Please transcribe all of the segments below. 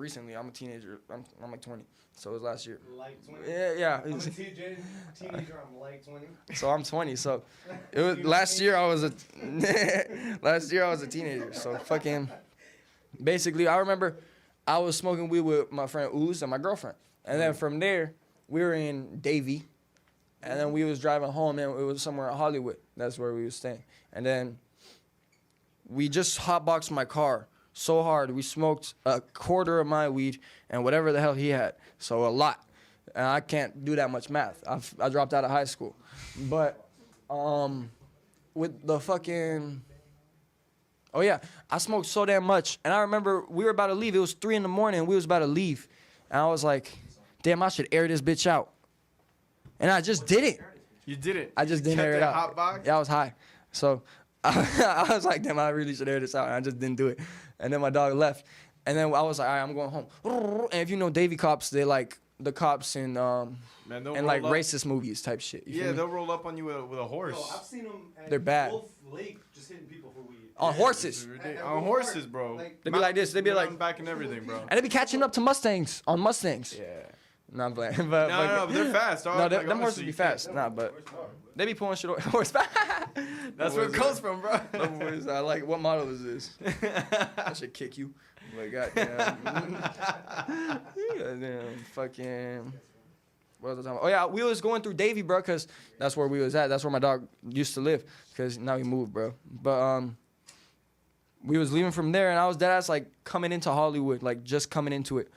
recently. I'm a teenager. I'm like 20, so it was last year. Like 20. Yeah. I'm a teenager. I'm like 20. So I'm 20. So it was last year. I was a last year I was a teenager. So fucking basically, I remember I was smoking weed with my friend Ooze and my girlfriend, and then from there we were in Davie, and then we was driving home, and it was somewhere in Hollywood. That's where we was staying, and then we just hotboxed my car so hard. We smoked a quarter of my weed and whatever the hell he had. So a lot. And I can't do that much math. I dropped out of high school. But with the fucking... Oh, yeah. I smoked so damn much. And I remember we were about to leave. It was 3 in the morning. We was about to leave. And I was like, damn, I should air this bitch out. And I just did it. You did it. I just didn't air it out. Hotbox? Yeah, I was high. So... I was like, damn, I really should air this out. And I just didn't do it. And then my dog left. And then I was like, all right, I'm going home. And if you know Davie cops, they like the cops in like racist movies type shit. Yeah, they'll roll up on you with a horse. Yo, I've seen them at They're bad. Wolf Lake just hitting people for weed. On horses. On horses, bro. They be like this. They be like back and everything, bro. And they be catching up to Mustangs on Mustangs. Yeah. Not playing. But, No, but they're fast. No, them horses be fast. Nah, but they be pulling shit over horseback. That's where it comes from, bro. I like, what model is this? I should kick you. Like, goddamn. Goddamn, fucking. What was I talking about? Oh, yeah, we was going through Davie, bro, because that's where we was at. That's where my dog used to live, because now he moved, bro. But we was leaving from there, and I was deadass, like, coming into Hollywood, like, just coming into it.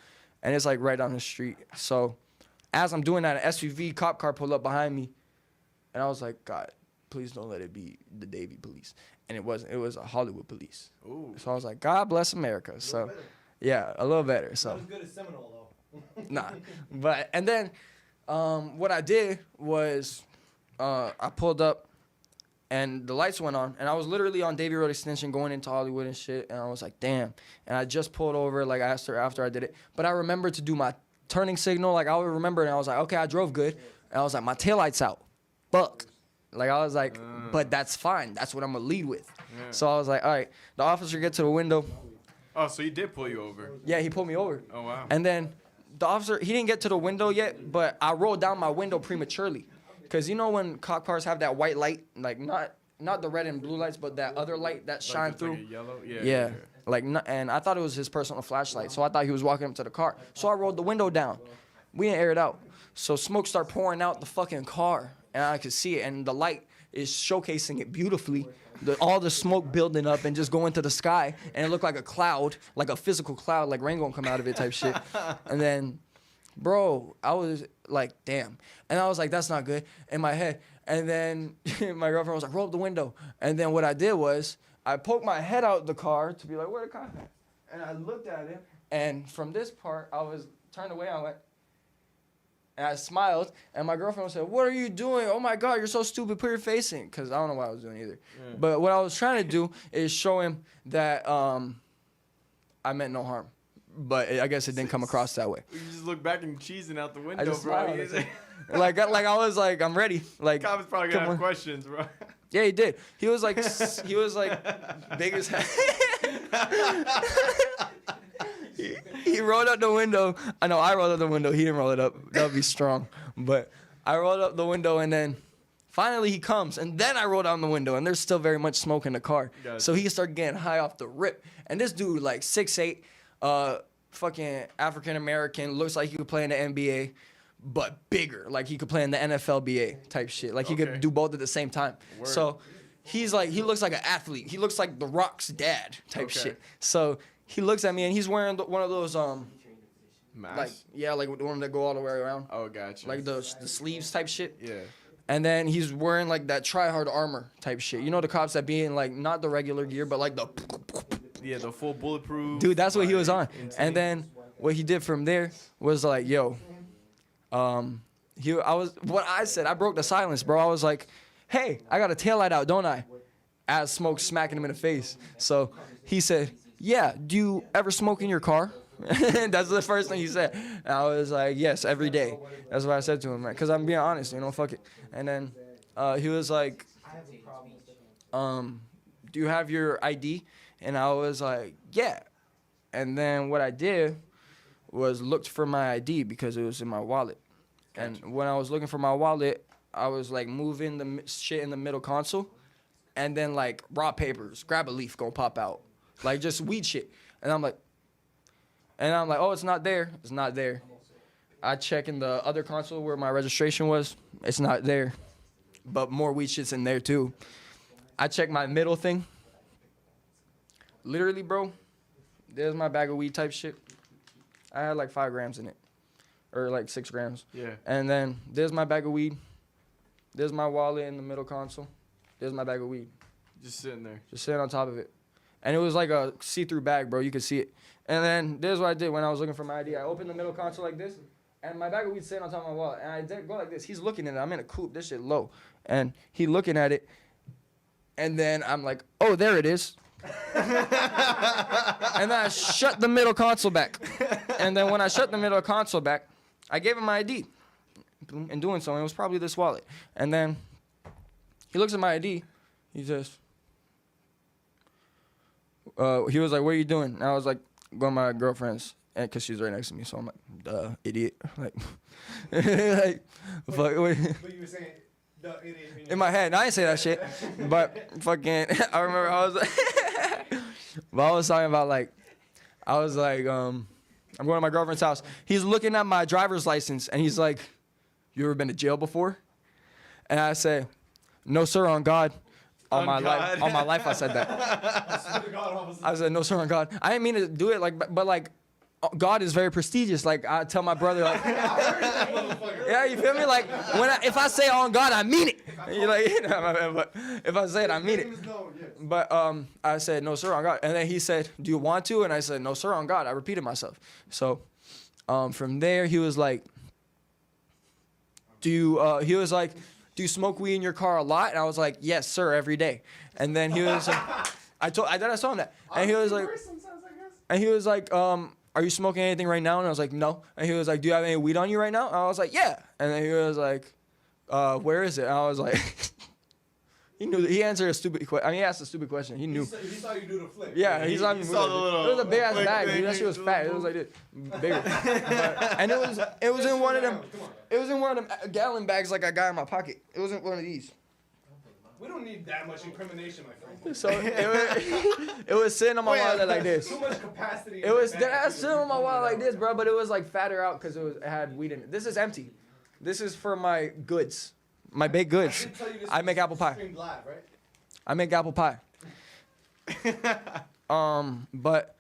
And it's, like, right down the street. So as I'm doing that, an SUV cop car pulled up behind me, and I was like, God, please don't let it be the Davie police. And it wasn't. It was a Hollywood police. Ooh. So I was like, God bless America. So, yeah, a little better. So. Not as good as Seminole, though. Nah. But, and then what I did was I pulled up, and the lights went on, and I was literally on Davie Road Extension going into Hollywood and shit, and I was like, damn. And I just pulled over, like I asked her after I did it. But I remembered to do my turning signal, like I would remember, and I was like, okay, I drove good. And I was like, my taillight's out. Fuck. Like, I was like, but that's fine. That's what I'm going to lead with. Yeah. So I was like, all right. The officer gets to the window. Oh, so he did pull you over. Yeah, he pulled me over. Oh, wow. And then the officer, he didn't get to the window yet, but I rolled down my window prematurely. Because you know when cop cars have that white light, like not the red and blue lights, but that other light that shine through. Like a yellow? Yeah. Yeah. Like, and I thought it was his personal flashlight, so I thought he was walking up to the car. So I rolled the window down. We didn't air it out. So smoke started pouring out the fucking car, and I could see it, and the light is showcasing it beautifully. All the smoke building up and just going to the sky, and it looked like a cloud, like a physical cloud, like rain gonna come out of it type shit. And then, bro, I was like, damn. And I was like, that's not good in my head. And then my girlfriend was like, roll up the window. And then what I did was I poked my head out the car to be like, where the cop at? And I looked at him, and from this part, I was turned away. I went, and I smiled, and my girlfriend said, what are you doing? Oh, my God, you're so stupid. Put your face in. Because I don't know what I was doing either. Yeah. But what I was trying to do is show him that I meant no harm. But I guess it didn't come across that way. You just look back and cheesing out the window, I just bro. like I was like, I'm ready. Like, Cop is probably gonna have questions, bro. Yeah, he did. He was like big as hell. He rolled up the window. I know I rolled up the window. He didn't roll it up. That would be strong. But I rolled up the window, and then finally he comes, and then I roll down the window, and there's still very much smoke in the car. So he started getting high off the rip. And this dude, like 6'8", fucking African American, looks like he could play in the NBA, but bigger. Like he could play in the NFLBA type shit. Like he could do both at the same time. Word. So he's like, he looks like an athlete. He looks like The Rock's dad type shit. So he looks at me, and he's wearing one of those masks? Like the one that go all the way around. Oh, gotcha. Like the sleeves type shit. Yeah. And then he's wearing like that try-hard armor type shit. You know the cops that be in like not the regular gear, but like the the full bulletproof. Dude, that's what he was on. And then what he did from there was like, yo, what I said, I broke the silence, bro. I was like, hey, I got a taillight out, don't I? As smoke smacking him in the face. So he said, yeah, do you ever smoke in your car? That's the first thing he said. And I was like, yes, every day. That's what I said to him, man. Because I'm being honest, fuck it. And then he was like, do you have your ID? And I was like, yeah. And then what I did was looked for my ID because it was in my wallet. And when I was looking for my wallet, I was like moving the shit in the middle console, and then like raw papers, grab a leaf, gonna pop out, like just weed shit. And I'm like, oh, it's not there. It's not there. I check in the other console where my registration was. It's not there, but more weed shit's in there too. I check my middle thing. Literally, bro, there's my bag of weed type shit. I had like 5 grams in it, or like 6 grams. Yeah. And then there's my bag of weed. There's my wallet in the middle console. There's my bag of weed. Just sitting there. Just sitting on top of it. And it was like a see-through bag, bro. You could see it. And then there's what I did when I was looking for my ID. I opened the middle console like this, and my bag of weed sitting on top of my wallet. And I did go like this. He's looking at it. I'm in a coupe. This shit low. And he looking at it. And then I'm like, oh, there it is. And then I shut the middle console back. And then when I shut the middle console back, I gave him my ID. In doing so, and it was probably this wallet. And then he looks at my ID. He says, he was like, what are you doing? And I was like, going to my girlfriend's, and because she's right next to me. So I'm like, duh, idiot. Like, like fuck. Wait. But you were saying, the idiot. In my head. And I didn't say that shit. But fucking, I remember I was like, but I was talking about like, I was like, I'm going to my girlfriend's house. He's looking at my driver's license, and he's like, you ever been to jail before? And I say, no, sir, on God. On my life, on my life, I said that. I said, no, sir, on God. I didn't mean to do it, like, but like, God is very prestigious. Like, I tell my brother, like, yeah, you feel me? Like, if I say on God, I mean it. You're like, but if I say it, I mean it. But I said, no, sir, on God. And then he said, do you want to? And I said, no, sir, on God. I repeated myself. So from there, he was like, he was like, do you smoke weed in your car a lot? And I was like, yes, sir, every day. And then he was like, I told him that. And he was like, are you smoking anything right now? And I was like, no. And he was like, do you have any weed on you right now? And I was like, yeah. And then he was like, where is it? And I was like, he knew. He answered a stupid question. I mean, he asked a stupid question. He knew. He saw you do the flip. Yeah, he saw me. He saw the little. It was a big ass bag, thing. dude. That shit was fat. It was like this, bigger. And it was in one of them. It was in one of them gallon bags like I got in my pocket. It wasn't one of these. We don't need that much incrimination, my friend. So it was sitting on my wallet like this. Too much capacity. It was sitting on my wallet like this, bro. But it was like fatter out because it had weed in it. This is empty. This is for my goods, my baked goods. I make apple pie. Streamed live, right? I make apple pie. But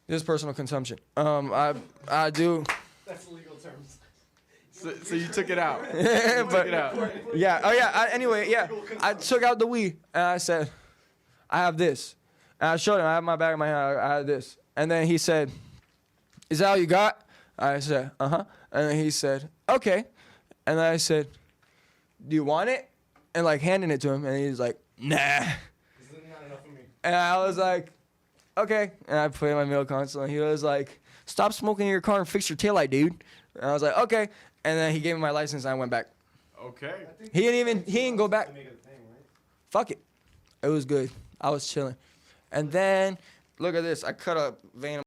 this is personal consumption. I do. That's legal terms. So you took it out. But, Took it out. yeah. Oh yeah. Anyway, yeah. I took out the weed and I said, I have this. And I showed him. I have my bag in my hand. I had this. And then he said, is that all you got? I said, uh-huh. And then he said, okay. And then I said, do you want it? And like handing it to him. And he's like, nah. This is not enough for me. And I was like, okay. And I put it in my middle console. And he was like, stop smoking in your car and fix your taillight, dude. And I was like, okay. And then he gave me my license and I went back. Okay. He didn't go back. To make it a thing, right? Fuck it. It was good. I was chilling. And then, look at this. I cut a vein.